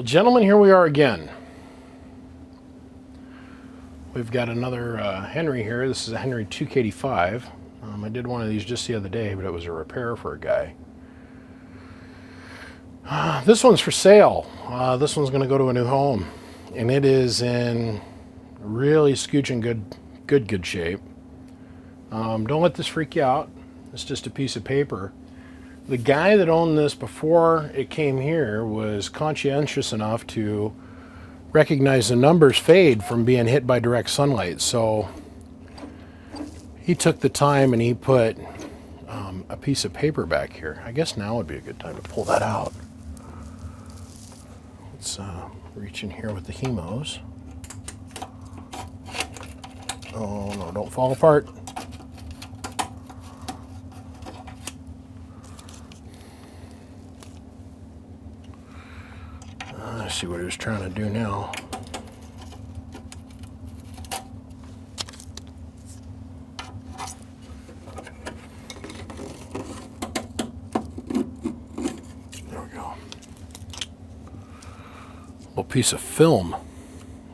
Gentlemen, here we are again. We've got another Henery here. This is a Henery 2kd-5. I did one of these just the other day, but it was a repair for a guy. This one's for sale. This one's going to go to a new home, and it is in really scooching good shape. Don't let this freak you out. It's just a piece of paper. The guy that owned this before it came here was conscientious enough to recognize the numbers fade from being hit by direct sunlight. So he took the time and he put a piece of paper back here. I guess now would be a good time to pull that out. Let's reach in here with the hemos. Oh no, don't fall apart. I see what he was trying to do now. There we go. A little piece of film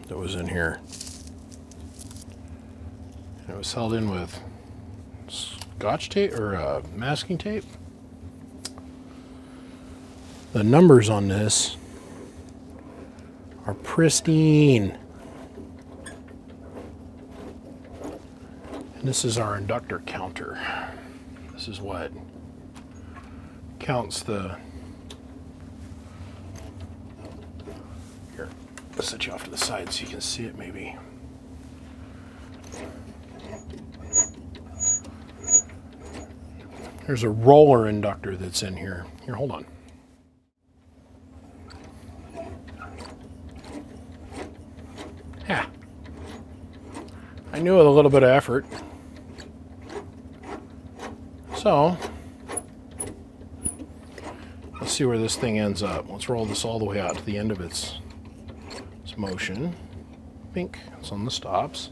that was in here. It was held in with Scotch tape or masking tape. The numbers on this are pristine. And this is our inductor counter. This is what counts the... Here, I'll set you off to the side so you can see it maybe. There's a roller inductor that's in here. Here, hold on. Yeah. I knew with a little bit of effort. So, let's see where this thing ends up. Let's roll this all the way out to the end of its motion. Pink. It's on the stops.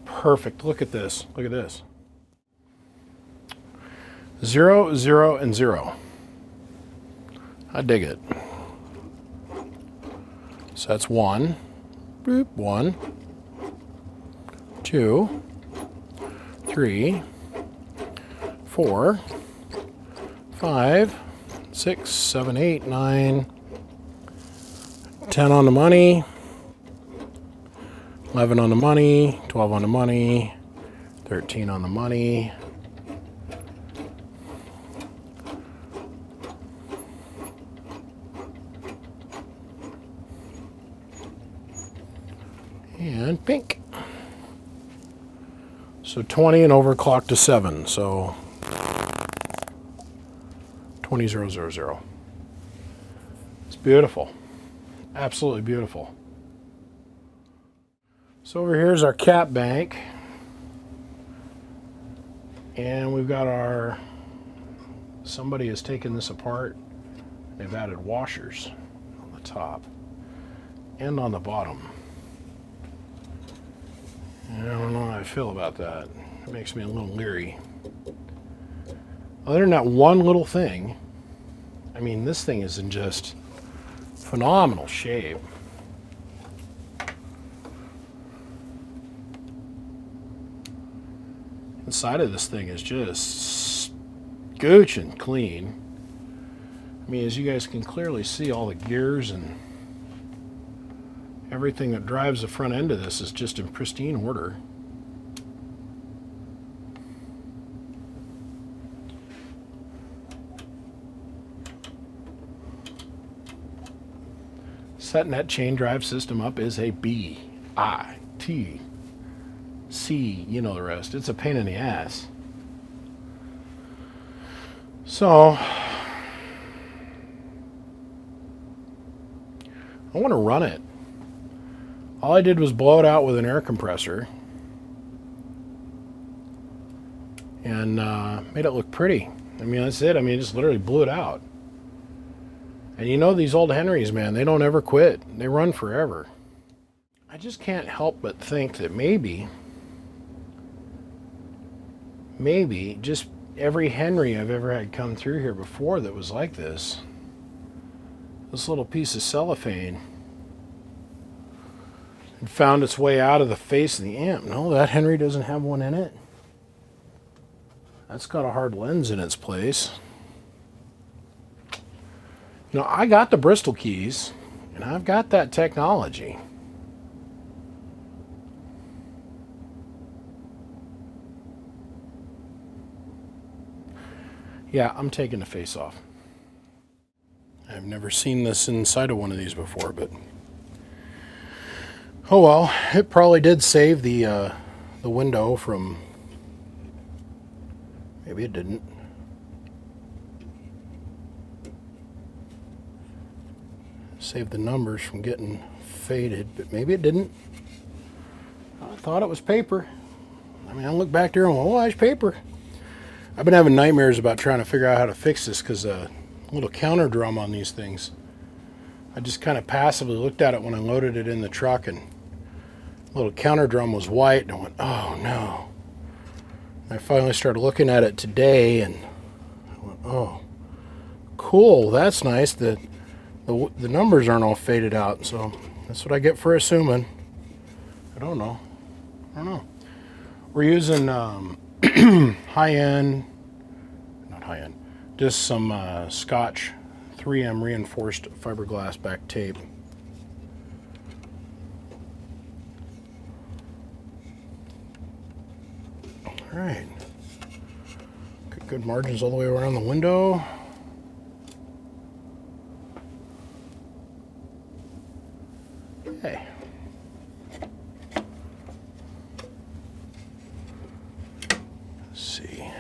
Perfect. Look at this. Look at this. 0, 0, and 0. I dig it. So that's 1. Boop, 1, 2, 3, 4, 5, 6, 7, 8, 9, 10 on the money, 11 on the money, 12 on the money, 13 on the money, and pink. So 20 and overclock to 7. So 20,000. It's beautiful. Absolutely beautiful. So over here is our cap bank. And we've got our... Somebody has taken this apart. They've added washers on the top and on the bottom. I don't know how I feel about that. It makes me a little leery. Other than that one little thing, I mean, this thing is in just phenomenal shape. Inside of this thing is just scooching clean. I mean, as you guys can clearly see, all the gears and everything that drives the front end of this is just in pristine order. Setting that chain drive system up is a BITC. You know the rest. It's a pain in the ass. So, I want to run it. All I did was blow it out with an air compressor and made it look pretty. I mean, that's it. I mean, just literally blew it out. And you know these old Henrys, man, they don't ever quit. They run forever. I just can't help but think that maybe just every Henery I've ever had come through here before that was like this this little piece of cellophane and found its way out of the face of the amp. No, that Henery doesn't have one in it. That's got a hard lens in its place. You know, I got the Bristol keys, and I've got that technology. Yeah, I'm taking the face off. I've never seen this inside of one of these before, but oh well, it probably did save the window from, maybe it didn't. Saved the numbers from getting faded, but maybe it didn't. I thought it was paper. I mean, I look back there and go, oh, it's paper. I've been having nightmares about trying to figure out how to fix this because a little counter drum on these things. I just kind of passively looked at it when I loaded it in the truck, and the little counter drum was white, and I went, oh no. And I finally started looking at it today, and I went, oh, cool, that's nice. The numbers aren't all faded out, so that's what I get for assuming. I don't know. We're using high-end, not high-end, just some Scotch 3M reinforced fiberglass back tape. All right. Good margins all the way around the window. Okay. Let's see.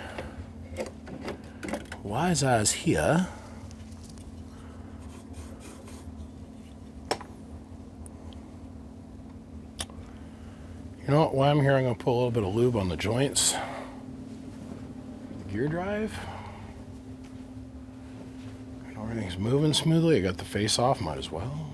Wise eyes here. You know what? While I'm here, I'm going to put a little bit of lube on the joints. The gear drive. Everything's moving smoothly. I got the face off, might as well.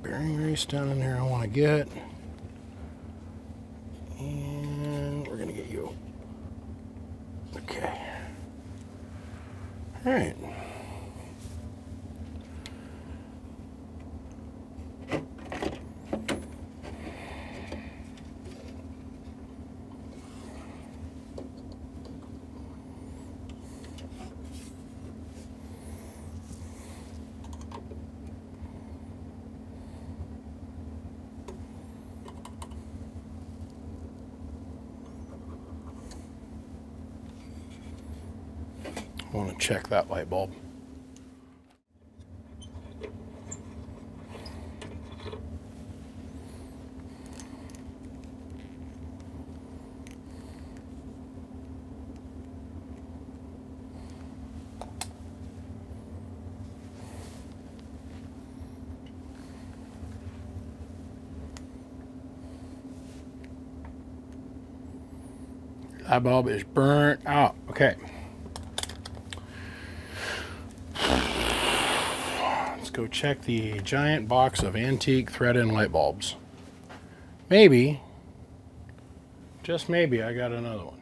Bearing race down in there I want to get, and we're going to get you. Okay. All right. I want to check that light bulb. Light bulb is burnt out. Okay. Go check the giant box of antique thread-in light bulbs. Maybe, just maybe, I got another one.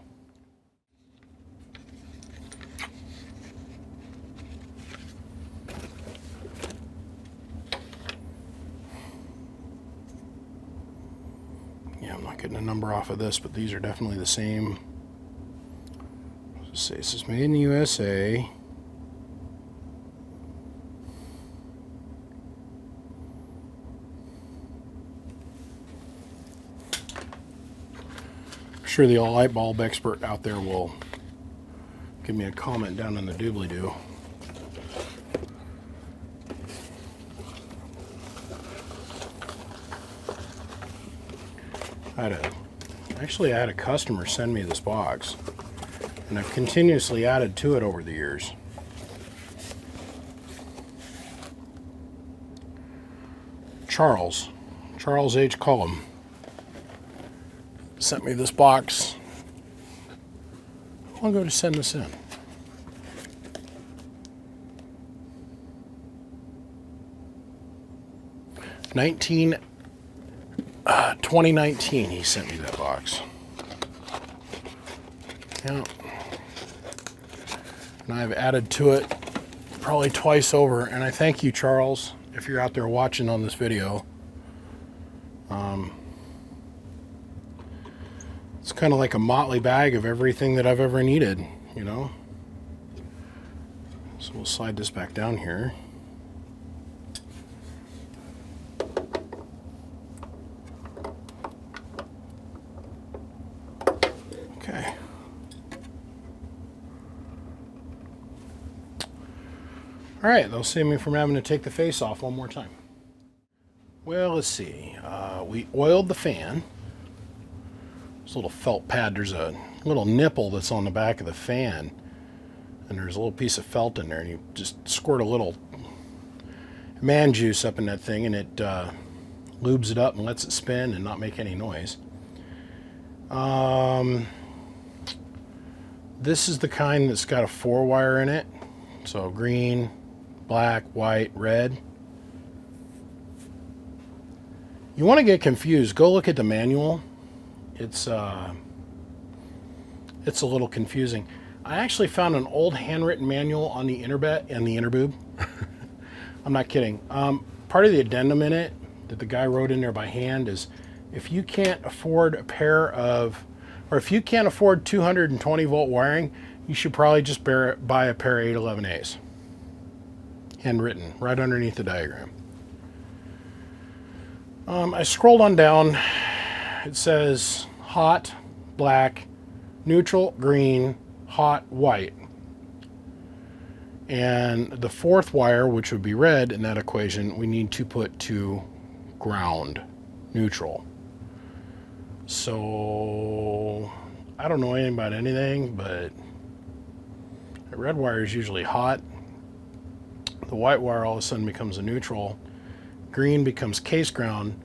Yeah, I'm not getting a number off of this, but these are definitely the same. Let's say this is made in the USA. Sure the light bulb expert out there will give me a comment down in the doobly-doo. Actually I had a customer send me this box, and I've continuously added to it over the years. Charles Charles H. Cullum sent me this box. I'll go to send this in. 2019 he sent me that box. Yeah. And I've added to it probably twice over, and I thank you, Charles, if you're out there watching on this video. It's kind of like a motley bag of everything that I've ever needed, you know. So we'll slide this back down here. Okay. All right, that'll save me from having to take the face off one more time. Well, let's see. We oiled the fan. This little felt pad, there's a little nipple that's on the back of the fan, and there's a little piece of felt in there, and you just squirt a little man juice up in that thing, and it lubes it up and lets it spin and not make any noise. This is the kind that's got a 4-wire in it, so green, black, white, red. You want to get confused, go look at the manual. It's a little confusing. I actually found an old handwritten manual on the internet and the interboob. I'm not kidding. Part of the addendum in it that the guy wrote in there by hand is, if you can't afford a pair of, or if you can't afford 220 volt wiring, you should probably just buy a pair of 811As. Handwritten right underneath the diagram. I scrolled on down. It says hot, black, neutral, green, hot, white. And the 4th wire, which would be red in that equation, we need to put to ground, neutral. So I don't know anything about anything, but the red wire is usually hot. The white wire all of a sudden becomes a neutral. Green becomes case ground.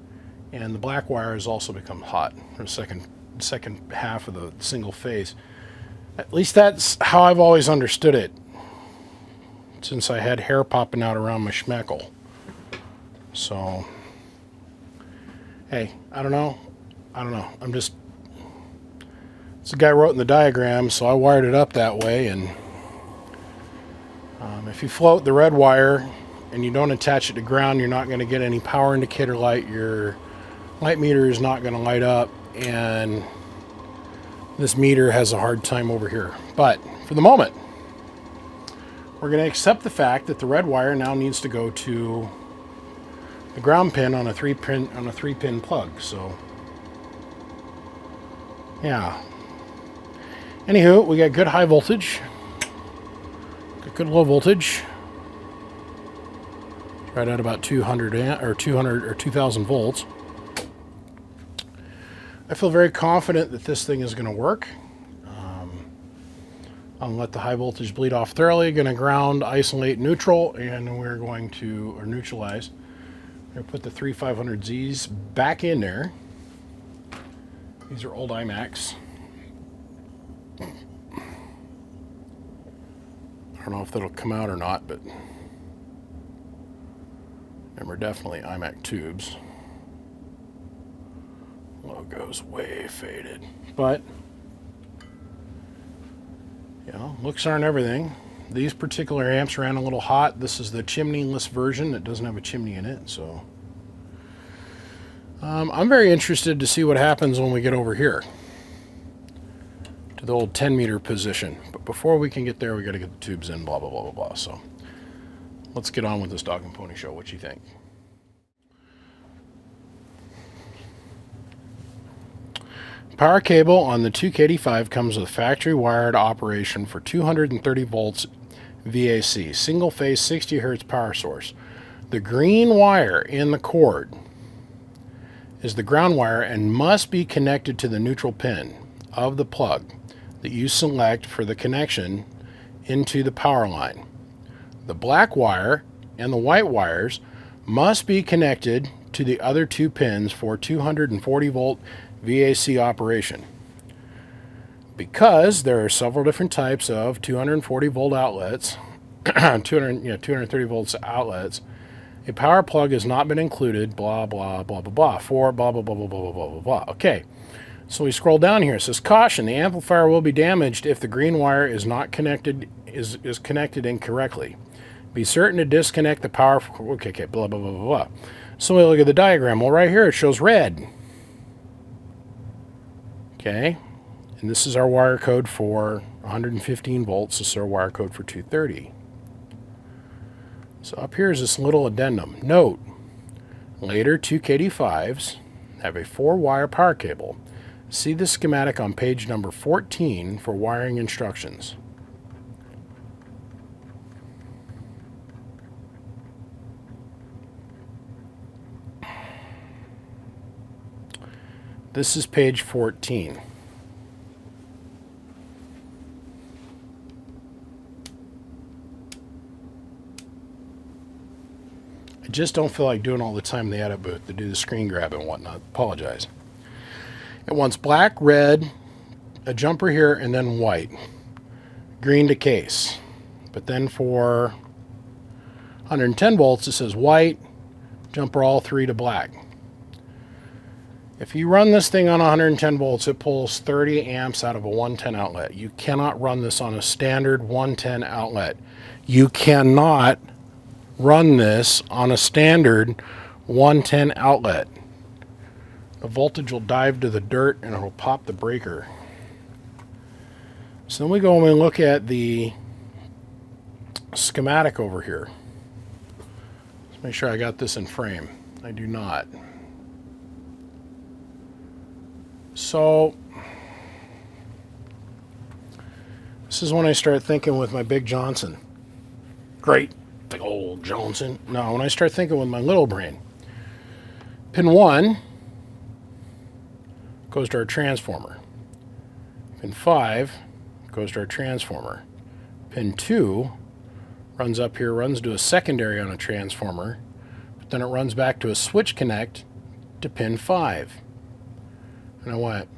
And the black wire has also become hot, or second half of the single phase. At least that's how I've always understood it, since I had hair popping out around my schmeckle. So, hey, I don't know. I'm just, it's the guy wrote in the diagram, so I wired it up that way. And if you float the red wire and you don't attach it to ground, you're not going to get any power indicator light. Your light meter is not going to light up, and this meter has a hard time over here. But for the moment, we're going to accept the fact that the red wire now needs to go to the ground pin on a 3-pin plug. So yeah. Anywho, we got good high voltage, got good low voltage. Right at about 200 or 2000 volts. I feel very confident that this thing is going to work. I'll let the high voltage bleed off thoroughly. Going to ground, isolate, neutral, and we're going to, or neutralize. I'm going to put the 3500Zs back in there. These are old iMacs. I don't know if that'll come out or not, but they're definitely iMac tubes. Logo's way faded, but you know, looks aren't everything. These particular amps ran a little hot. This is the chimneyless version that doesn't have a chimney in it, so I'm very interested to see what happens when we get over here to the old 10-meter position. But before we can get there, we got to get the tubes in, blah blah blah blah blah. So let's get on with this dog and pony show. What you think? Power cable on the 2kd-5 comes with factory wired operation for 230 volts VAC, single phase 60 Hz power source. The green wire in the cord is the ground wire and must be connected to the neutral pin of the plug that you select for the connection into the power line. The black wire and the white wires must be connected to the other 2 pins for 240 volt VAC operation. Because there are several different types of 240 volt outlets, 230 volts outlets, a power plug has not been included, blah, blah, blah, blah, blah, for blah, blah, blah, blah, blah, blah, blah, blah. Okay, so we scroll down here. It says, caution, the amplifier will be damaged if the green wire is not connected, is connected incorrectly. Be certain to disconnect the power, okay, blah, blah, blah, blah, blah. So we look at the diagram. Well, right here it shows red. Okay, and this is our wire code for 115 volts. This is our wire code for 230. So up here is this little addendum. Note, later 2kd-5s have a 4-wire power cable. See the schematic on page number 14 for wiring instructions. This is page 14. I just don't feel like doing all the time in the edit booth to do the screen grab and whatnot. Apologize. It wants black, red, a jumper here, and then white. Green to case. But then for 110 volts, it says white, jumper all 3 to black. If you run this thing on 110 volts, it pulls 30 amps out of a 110 outlet. You cannot run this on a standard 110 outlet. You cannot run this on a standard 110 outlet. The voltage will dive to the dirt and it'll pop the breaker. So then we go and we look at the schematic over here. Let's make sure I got this in frame. I do not. So this is when I start thinking with my big Johnson. Great big old Johnson. No, when I start thinking with my little brain. Pin 1 goes to our transformer. Pin 5 goes to our transformer. Pin 2 runs up here, runs to a secondary on a transformer, but then it runs back to a switch connect to pin 5. And I went,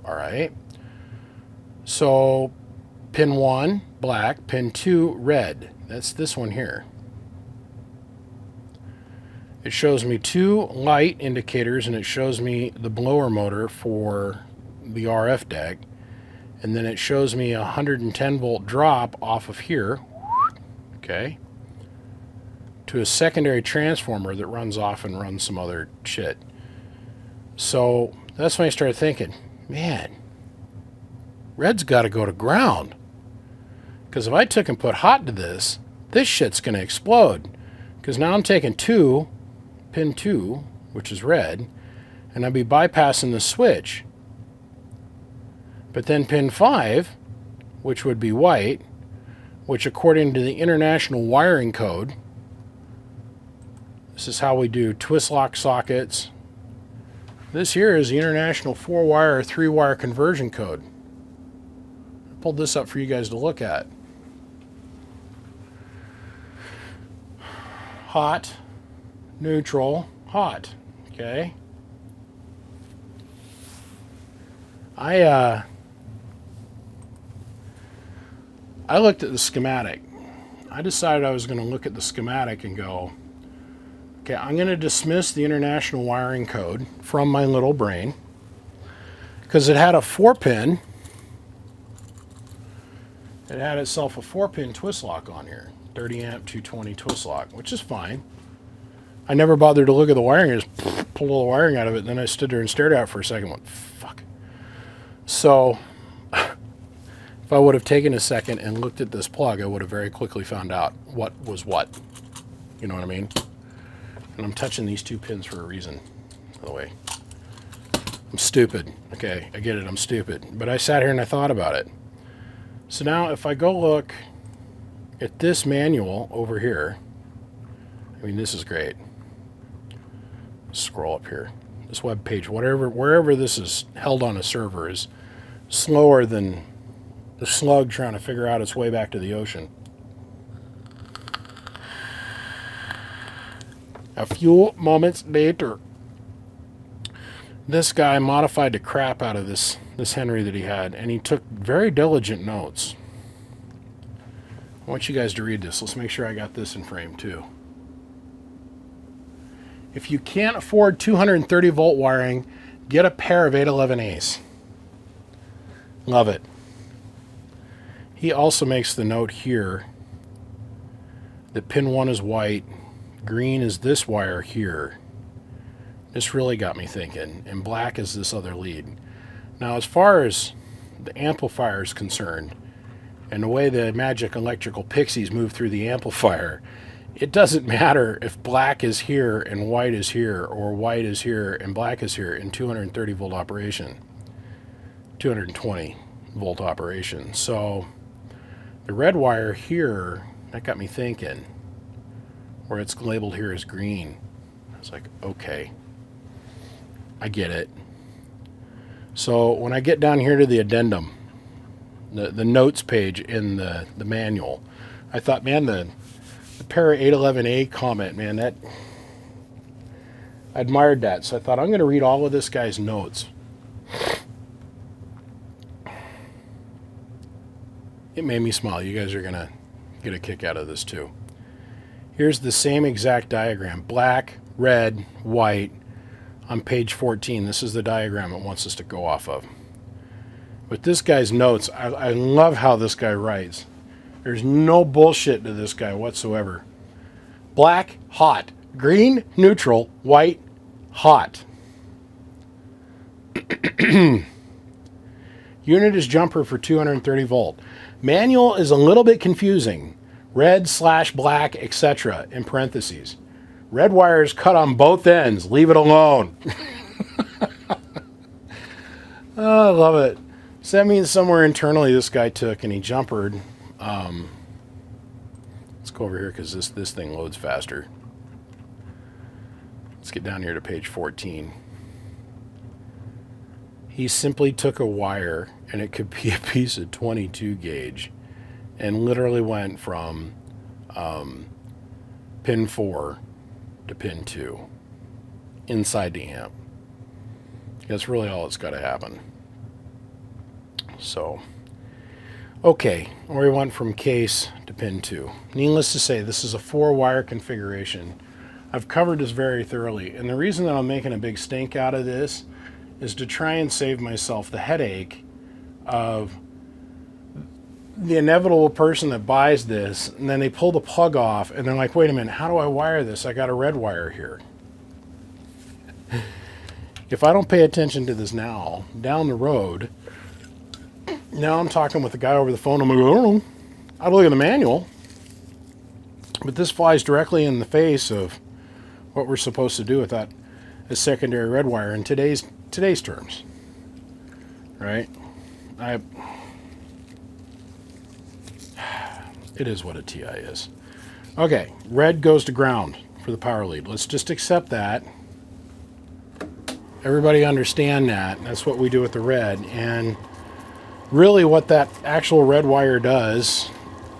all right. So pin 1, black, pin 2, red. That's this one here. It shows me 2 light indicators, and it shows me the blower motor for the RF deck. And then it shows me a 110 volt drop off of here, okay, to a secondary transformer that runs off and runs some other shit. So that's when I started thinking, man, red's got to go to ground. Because if I took and put hot to this shit's going to explode. Because now I'm taking pin 2, which is red, and I'd be bypassing the switch. But then pin 5, which would be white, which according to the International Wiring Code, this is how we do twist lock sockets. This here is the International 4-wire or 3-wire conversion code. I pulled this up for you guys to look at. Hot, neutral, hot. Okay. I looked at the schematic. I decided I was going to look at the schematic and go, okay, I'm going to dismiss the International Wiring Code from my little brain because it had a 4-pin. It had itself a 4-pin twist lock on here, 30 amp 220 twist lock, which is fine. I never bothered to look at the wiring. I just pulled all the wiring out of it. And then I stood there and stared at it for a second and went, fuck. So if I would have taken a second and looked at this plug, I would have very quickly found out what was what. You know what I mean? And I'm touching these 2 pins for a reason, by the way. I'm stupid. Okay, I get it, I'm stupid. But I sat here and I thought about it. So now if I go look at this manual over here, I mean, this is great. Scroll up here. This web page, wherever this is held on a server, is slower than the slug trying to figure out its way back to the ocean. A few moments later, this guy modified the crap out of this Henery that he had, and he took very diligent notes. I want you guys to read this. Let's make sure I got this in frame too. If you can't afford 230 volt wiring, get a pair of 811As. Love it. He also makes the note here that pin 1 is white, green is this wire here. This really got me thinking, and black is this other lead. Now, as far as the amplifier is concerned, and the way the magic electrical pixies move through the amplifier, it doesn't matter if black is here and white is here, or white is here and black is here in 230 volt operation, 220 volt operation. So the red wire here, that got me thinking, where it's labeled here as green. I was like, okay, I get it. So when I get down here to the addendum, the notes page in the manual, I thought, man, the Para 811A comment, man, that I admired that. So I thought, I'm going to read all of this guy's notes. It made me smile. You guys are going to get a kick out of this too. Here's the same exact diagram. Black, red, white on page 14. This is the diagram it wants us to go off of. But this guy's notes, I love how this guy writes. There's no bullshit to this guy whatsoever. Black, hot. Green, neutral. White, hot. Unit is jumper for 230 volt. Manual is a little bit confusing. Red/black, etc. in parentheses. Red wire is cut on both ends. Leave it alone. Oh, I love it. So that means somewhere internally this guy took and he jumpered. Let's go over here because this thing loads faster. Let's get down here to page 14. He simply took a wire, and it could be a piece of 22 gauge, and literally went from pin 4 to pin 2 inside the amp. That's really all that's got to happen. So, okay, we went from case to pin 2. Needless to say, this is a 4-wire configuration. I've covered this very thoroughly, and the reason that I'm making a big stink out of this is to try and save myself the headache of the inevitable person that buys this, and then they pull the plug off, and they're like, wait a minute, how do I wire this? I got a red wire here. If I don't pay attention to this now, down the road, now I'm talking with the guy over the phone, I'm like, I don't know. I'd look at the manual, but this flies directly in the face of what we're supposed to do with that as secondary red wire in today's terms, right? It is what a TI is. Okay, red goes to ground for the power lead. Let's just accept that. Everybody understand that. That's what we do with the red. And really what that actual red wire does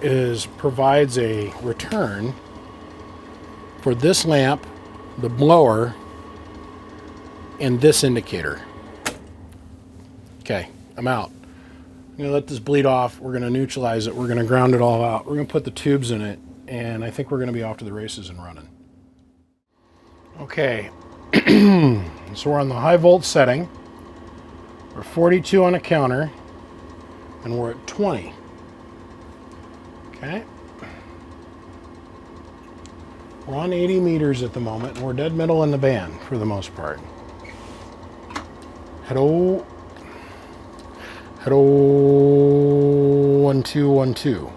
is provides a return for this lamp, the blower, and this indicator. Okay, I'm out. I'm going to let this bleed off. We're going to neutralize it. We're going to ground it all out. We're going to put the tubes in it, and I think we're going to be off to the races and running. Okay, so we're on the high volt setting. We're 42 on a counter, and we're at 20. Okay. We're on 80 meters at the moment, and we're dead middle in the band for the most part. Hello. Hello. 1 2 1 2.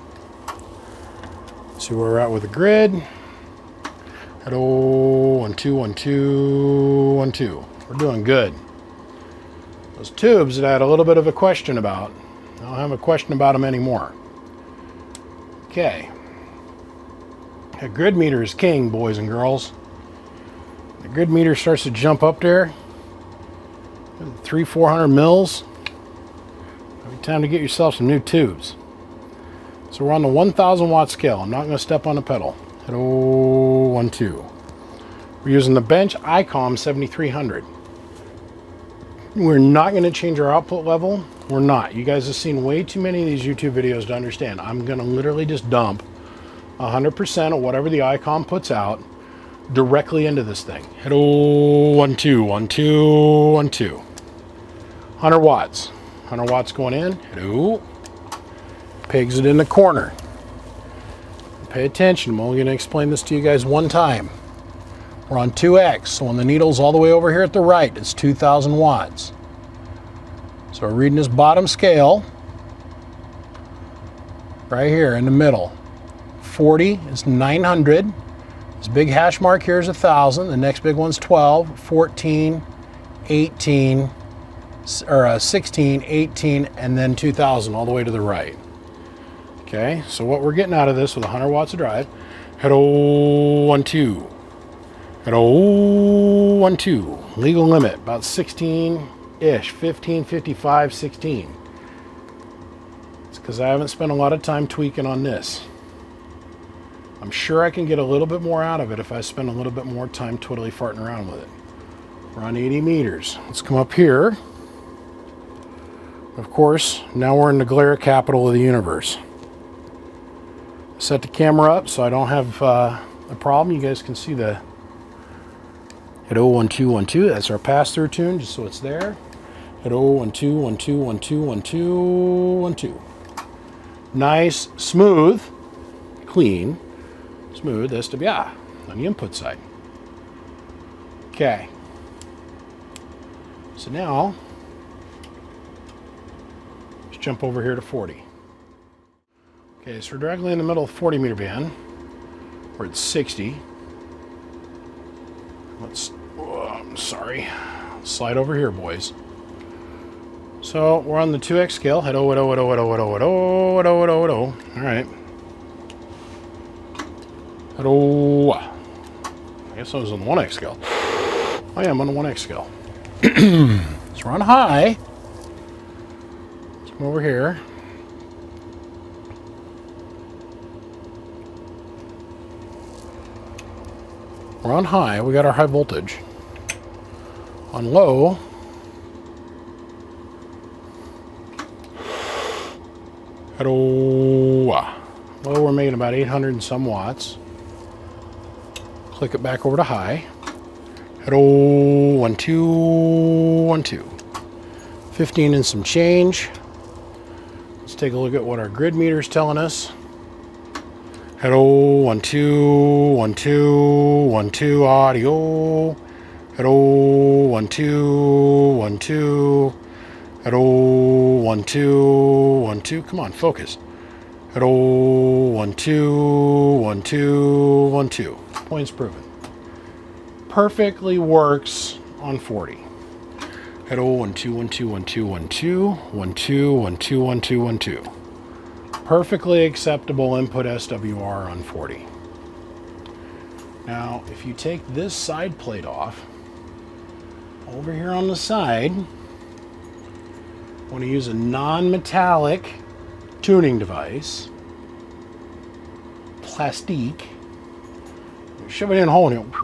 See where we're at with the grid. Hello. 1 2 1 2 1 2. We're doing good. Those tubes that I had a little bit of a question about, I don't have a question about them anymore. Okay. The grid meter is king, boys and girls. The grid meter starts to jump up there. 300-400 mils. Time to get yourself some new tubes. So we're on the 1,000 watt scale. I'm not going to step on the pedal. Hello, 1 2. We're using the bench ICOM 7300. We're not going to change our output level. We're not. You guys have seen way too many of these YouTube videos to understand. I'm going to literally just dump 100% of whatever the ICOM puts out directly into this thing. Hello, 1, 2, 1, 2, 1, 2. 100 watts. 100 watts going in. Hello. Pegs it in the corner. Pay attention. I'm only going to explain this to you guys one time. We're on 2X, so when the needle's all the way over here at the right, it's 2,000 watts. So we're reading this bottom scale right here in the middle. 40 is 900. This big hash mark here is 1,000. The next big one's 12, 14, 18, or 16, 18, and then 2,000 all the way to the right. Okay, so what we're getting out of this with 100 watts of drive, hello, 1, 2. Hello, 1, 2. Legal limit, about 16-ish, 15, 55, 16. It's because I haven't spent a lot of time tweaking on this. I'm sure I can get a little bit more out of it if I spend a little bit more time twiddly farting around with it. We're on 80 meters. Let's come up here. Of course, now we're in the glare capital of the universe. Set the camera up so I don't have a problem. You guys can see the hello, 1, 2, 1, 2. That's our pass-through tune, just so it's there. Hello, 1, 2, 1, 2, 1, 2, 1, 2, 1, 2. Nice, smooth, clean, smooth SWI on the input side. Okay. So now, let's jump over here to 40. Okay, so we're directly in the middle of 40 meter band. We're at 60. Let's, I'm sorry, slide over here, boys. So we're on the 2X scale. Hello, hello, hello, hello, hello, hello, hello, hello, hello. All right. Hello. I guess I was on the 1X scale. Oh yeah, I'm on the 1X scale. So we're on high. Let's come over here. We're on high, we got our high voltage. On low, low, we're making about 800 and some watts. Click it back over to high. Hello, 1, 2, 1, 2. 15 and some change. Let's take a look at what our grid meter is telling us. Hello, 1, 2, 1, 2, 1, 2, audio. Hello, 1, 2, 1, 2. Hello, 1, 2, 1, 2. Come on, focus. Hello, 1, 2, 1, 2, 1, 2. Points proven. Perfectly works on 40. Hello, 1, 2, 1, 2, 1, 2, 1, 2, 1, 2, 1, 2, 1, 2, 1, 2. Perfectly acceptable input SWR on 40. Now, if you take this side plate off, over here on the side, I want to use a non-metallic tuning device, plastique. Shove it in a hole and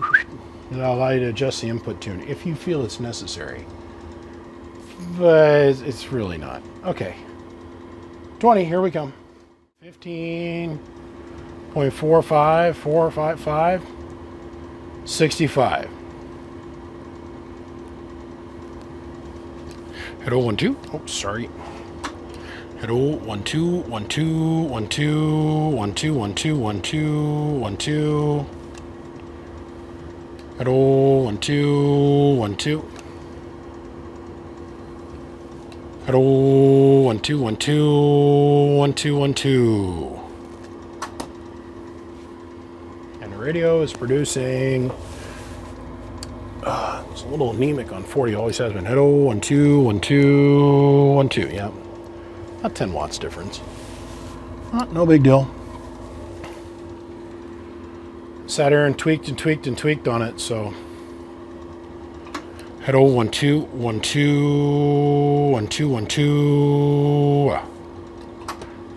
it'll allow you to adjust the input tune if you feel it's necessary. But it's really not. Okay. 20, here we come. 15.45, 455, 65. Hello, 1, 2. Oh, sorry. Hello, 1, 2, 1, 2, 1, 2, 1, 2, 1, 2, 1, 2, 1, 2. Hello, 1, 2, 1, 2. Hello, 1, 2, 1, 2, 1, 2, 1, 2. And the radio is producing. It's a little anemic on 40, always has been. Hello, 1, 2, 1, 2, 1, 2. Yeah. About 10 watts difference. No big deal. Sat here and tweaked and tweaked and tweaked on it, so. Hello, 1, 2, 1, 2, 1, 2, 1, 2.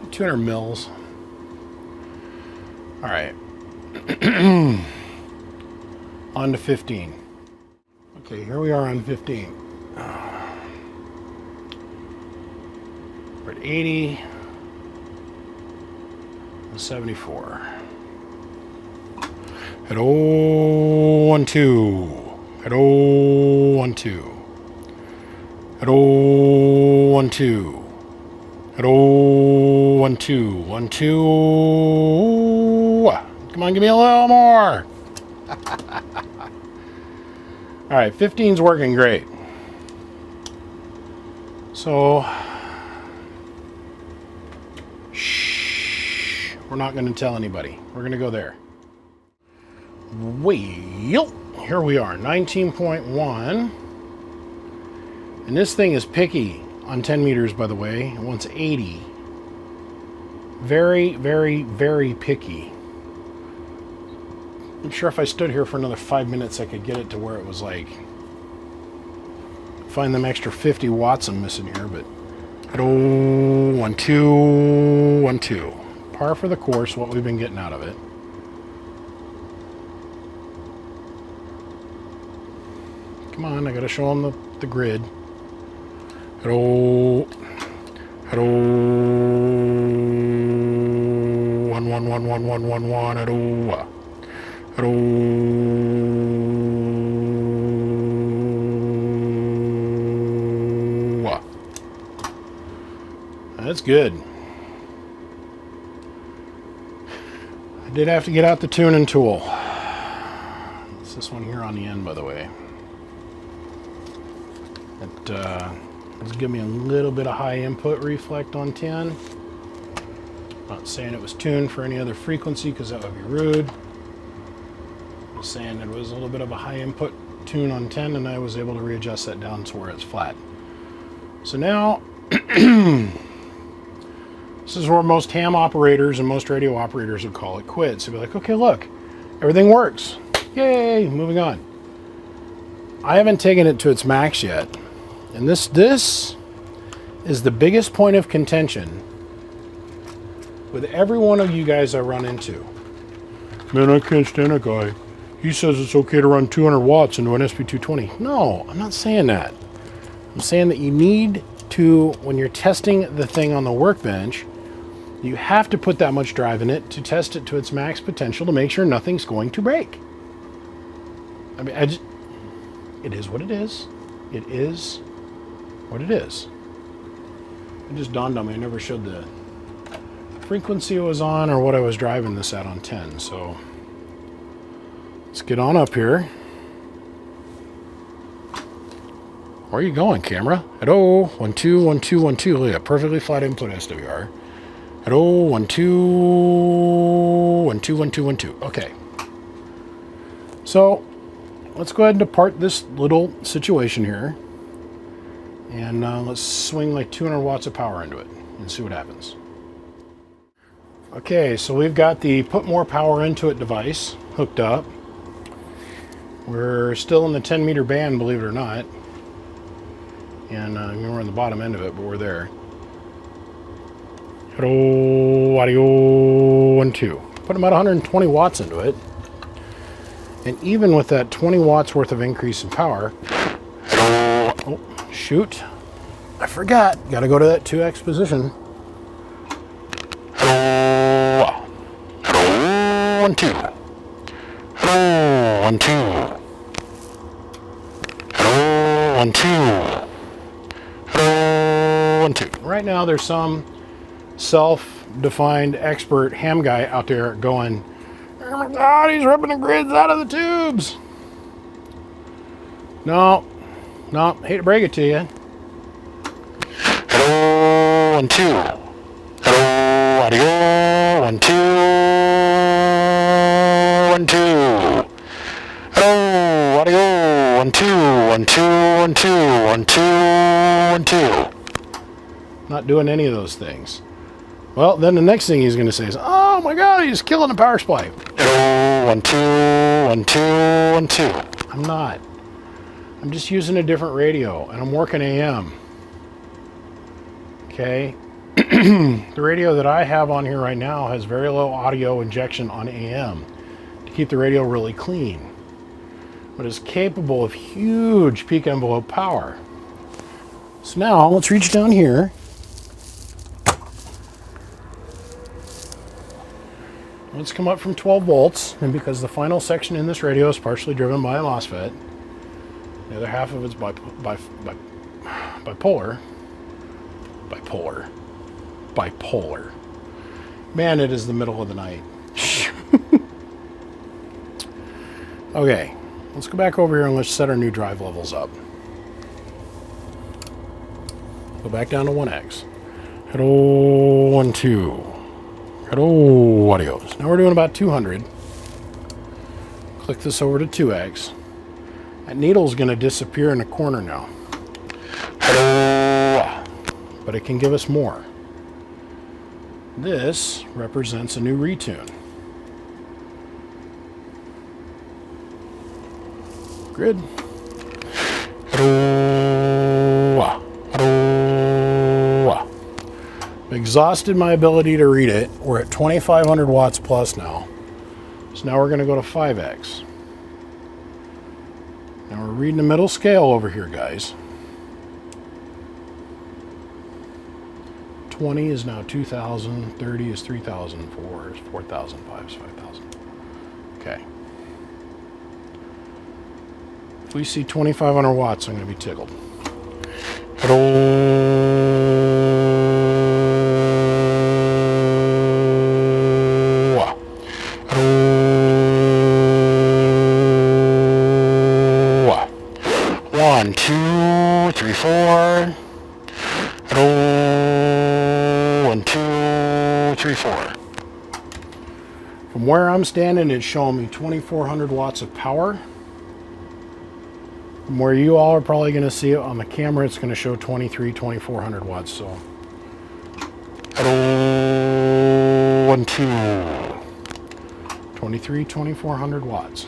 200 mils. All right. On to 15. Okay, here we are on 15. We're at 80 and 74. At 012. At 012. At 012. At 012. 12. Come on, give me a little more. All right, 15's working great. So, shh, we're not going to tell anybody. We're going to go there. Well, here we are, 19.1. And this thing is picky on 10 meters, by the way. It wants 80. Very, very, very picky. I'm sure if I stood here for another 5 minutes, I could get it to where it was like, find them extra 50 watts I'm missing here, but at 12, 12. Par for the course, what we've been getting out of it. Come on, I gotta show them the grid. At 1, 1, 1, 1, 1, 1, 1, at 0. That's good. I did have to get out the tuning tool. It's this one here on the end, by the way. It was giving me a little bit of high input reflect on 10. Not saying it was tuned for any other frequency because that would be rude. I'm saying it was a little bit of a high input tune on 10 and I was able to readjust that down to where it's flat. So now this is where most ham operators and most radio operators would call it quits. They'd be like, okay, look, everything works. Yay, moving on. I haven't taken it to its max yet. And this is the biggest point of contention with every one of you guys I run into. Man, I can't stand that guy. He says it's okay to run 200 watts into an SP220. No, I'm not saying that. I'm saying that you need to, when you're testing the thing on the workbench, you have to put that much drive in it to test it to its max potential to make sure nothing's going to break. I mean, it is what it is. It is what it is. It just dawned on me. I never showed the frequency it was on or what I was driving this at on 10. So let's get on up here. Where are you going, camera? At 12, 12, 12. Look at that, perfectly flat input SWR. At 12, 12, 12. Okay. So let's go ahead and depart this little situation here. And let's swing like 200 watts of power into it and see what happens. Okay, so we've got the put more power into it device hooked up. We're still in the 10 meter band, believe it or not. And we're on the bottom end of it, but we're there. Hello, audio, 1, 2. Put about 120 watts into it. And even with that 20 watts worth of increase in power, oh, shoot, I forgot. Got to go to that 2x position. 1, 2. 1, 2. 1, 2. 1, 2. Right now, there's some self-defined expert ham guy out there going, oh my God, he's ripping the grids out of the tubes. No, hate to break it to you. Hello, 1, 2. Hello, audio, 1, 2. 1, 2. Hello, audio, 1, 2, 1, 2, 1, 2, 1, 2, 1, 2. Not doing any of those things. Well, then the next thing he's going to say is, oh my God, he's killing the power supply. 1, 2, 1, 2, 1, 2. I'm not. I'm just using a different radio, and I'm working AM. Okay? The radio that I have on here right now has very low audio injection on AM to keep the radio really clean. but is capable of huge peak envelope power. So now let's reach down here. Let's come up from 12 volts, and because the final section in this radio is partially driven by a MOSFET, the other half of it's bipolar. Man, it is the middle of the night. Okay, let's go back over here and let's set our new drive levels up. Go back down to 1x. Hello, 1, 2. Hello, audios. Now we're doing about 200. Click this over to 2x. That needle's going to disappear in the corner now. Hello. But it can give us more. This represents a new retune. Grid. Hello. Hello. Exhausted my ability to read it. We're at 2,500 watts plus now. So now we're going to go to 5x. Now we're reading the middle scale over here, guys. 20 is now 2,000, 30 is 3,000, 4 is 4,000, 5 is 5,000. Okay. If we see 2,500 watts, I'm going to be tickled. One, two, three, four. 1, 2, 3, 4. From where I'm standing, it's showing me 2,400 watts of power. From where you all are probably going to see it on the camera, it's going to show 2,400 watts. So, 1, 2, 2,400 watts.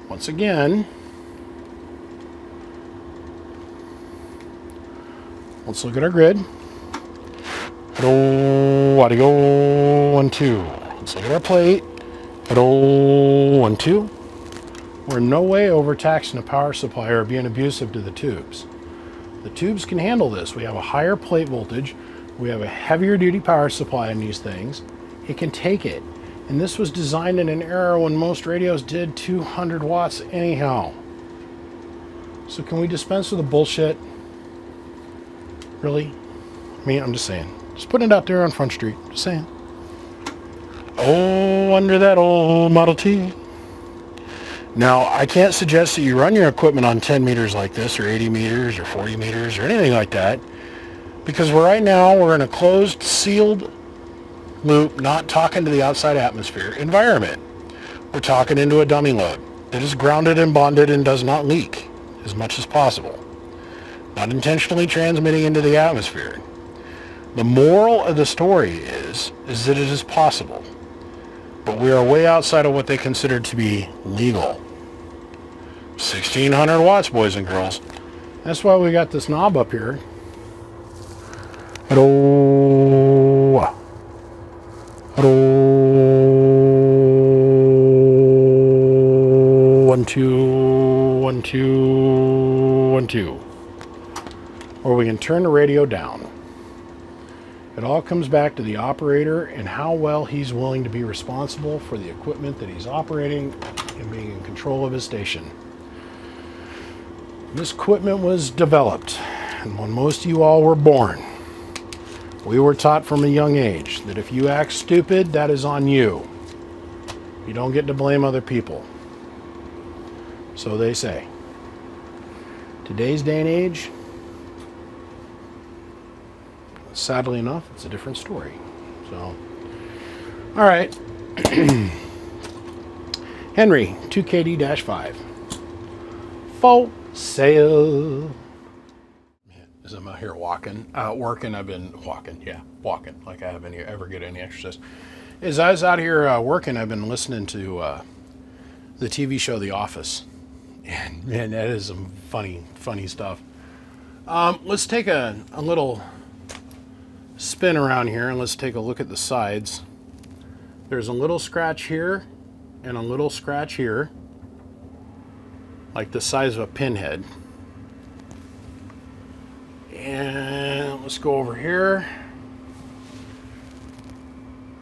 Once again, let's look at our grid. Audio, 1, 2. Let's look at our plate. 1, 2. We're in no way overtaxing the power supply or being abusive to the tubes. The tubes can handle this. We have a higher plate voltage. We have a heavier duty power supply in these things. It can take it. And this was designed in an era when most radios did 200 watts anyhow. So can we dispense with the bullshit? Really? I mean, I'm just saying. Just putting it out there on Front Street. Just saying. Oh, under that old Model T. Now, I can't suggest that you run your equipment on 10 meters like this, or 80 meters, or 40 meters, or anything like that, because right now we're in a closed, sealed loop, not talking to the outside atmosphere environment. We're talking into a dummy load that is grounded and bonded and does not leak as much as possible. Not intentionally transmitting into the atmosphere. The moral of the story is that it is possible, but we are way outside of what they consider to be legal. 1,600 watts, boys and girls. That's why we got this knob up here. Hello. Hello. 1, 2, 1, 2, 1, 2. Or we can turn the radio down. It all comes back to the operator and how well he's willing to be responsible for the equipment that he's operating and being in control of his station. This equipment was developed, and when most of you all were born, we were taught from a young age that if you act stupid, that is on you. You don't get to blame other people. So they say. Today's day and age, sadly enough, it's a different story. So, all right. Henery, 2kd-5. For sale. As I'm out here working, I've been walking like I haven't ever get any exercise. As I was out here working, I've been listening to the TV show The Office. And man, that is some funny stuff. Let's take a little spin around here and let's take a look at the sides. There's a little scratch here and a little scratch here. like the size of a pinhead. And let's go over here.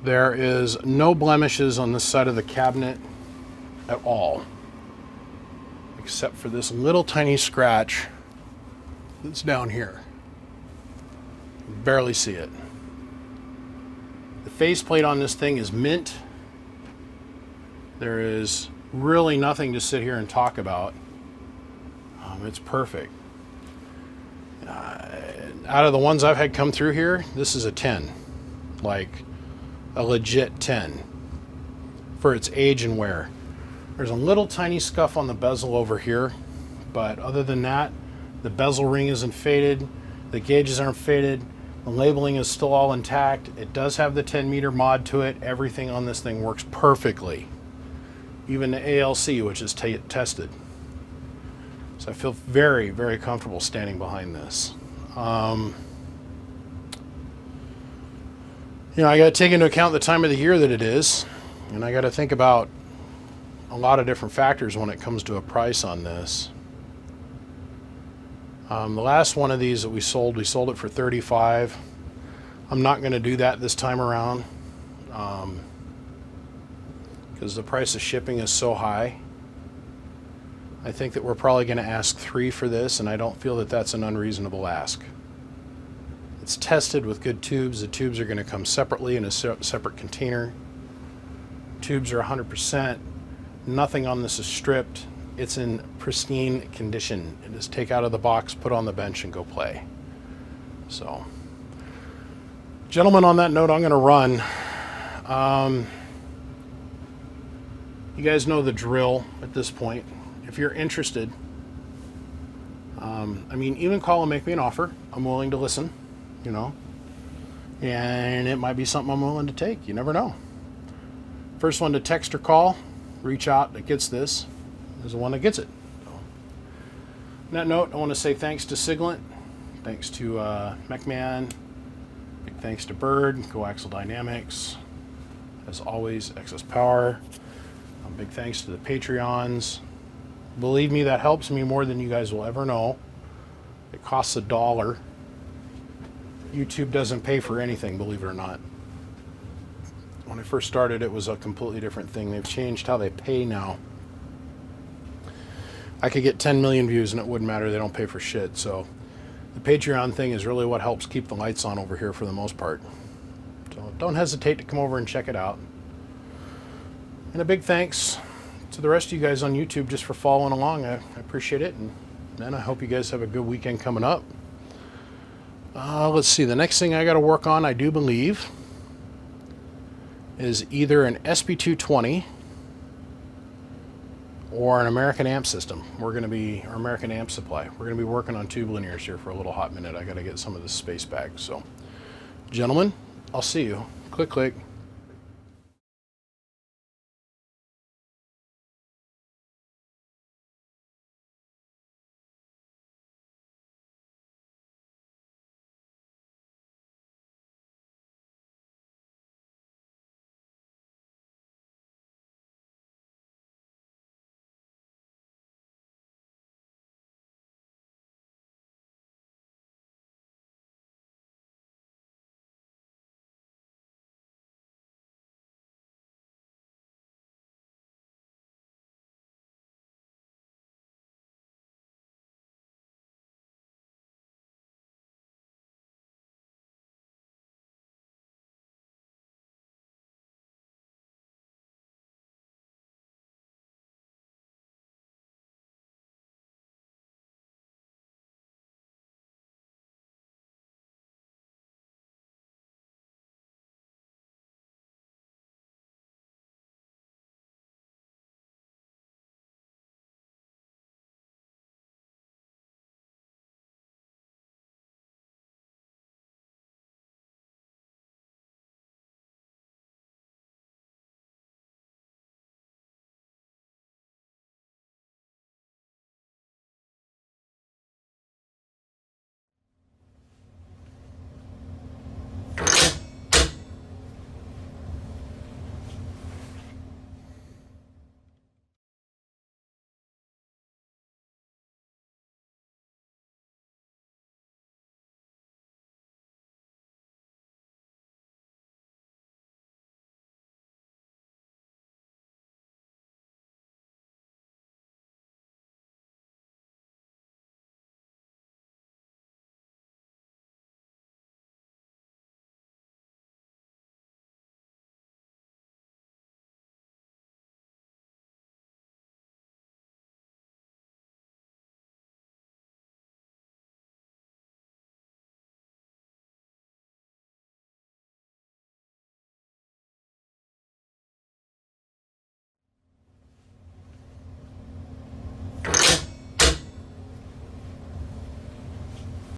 There is no blemishes on this side of the cabinet at all, except for this little tiny scratch that's down here. You can barely see it. The faceplate on this thing is mint. There is really nothing to sit here and talk about. It's perfect. Out of the ones I've had come through here, this is a 10. Like a legit 10 for its age and wear. There's a little tiny scuff on the bezel over here, but other than that, the bezel ring isn't faded, the gauges aren't faded, the labeling is still all intact. It does have the 10-meter mod to it. Everything on this thing works perfectly. Even the ALC, which is tested. So I feel very, very comfortable standing behind this. You know, I got to take into account the time of the year that it is, and I got to think about a lot of different factors when it comes to a price on this. The last one of these that we sold it for $35. I'm not going to do that this time around because the price of shipping is so high. I think that we're probably going to ask $3 for this, and I don't feel that that's an unreasonable ask. It's tested with good tubes. The tubes are going to come separately in a separate container. Tubes are 100%. Nothing on this is stripped. It's in pristine condition. It is take out of the box, put on the bench, and go play. So, gentlemen, on that note, I'm going to run. You guys know the drill at this point. If you're interested, I mean, even call and make me an offer. I'm willing to listen, you know, and it might be something I'm willing to take. You never know. First one to text or call, reach out that gets this is the one that gets it. So, on that note, I want to say thanks to Siglant, thanks to MechMan, big thanks to Bird, Coaxial Dynamics, as always, Excess Power. Big thanks to the Patreons. Believe me, that helps me more than you guys will ever know. It costs $1. YouTube doesn't pay for anything, believe it or not. When I first started, it was a completely different thing. They've changed how they pay now. I could get 10 million views and it wouldn't matter. They don't pay for shit. So the Patreon thing is really what helps keep the lights on over here for the most part. So don't hesitate to come over and check it out. And a big thanks to the rest of you guys on YouTube just for following along. I appreciate it. And man, I hope you guys have a good weekend coming up. Let's see. The next thing I got to work on, I do believe, is either an SB220 or an American amp system. Our American amp supply. We're going to be working on tube linears here for a little hot minute. I got to get some of this space back. So, gentlemen, I'll see you. Click, click.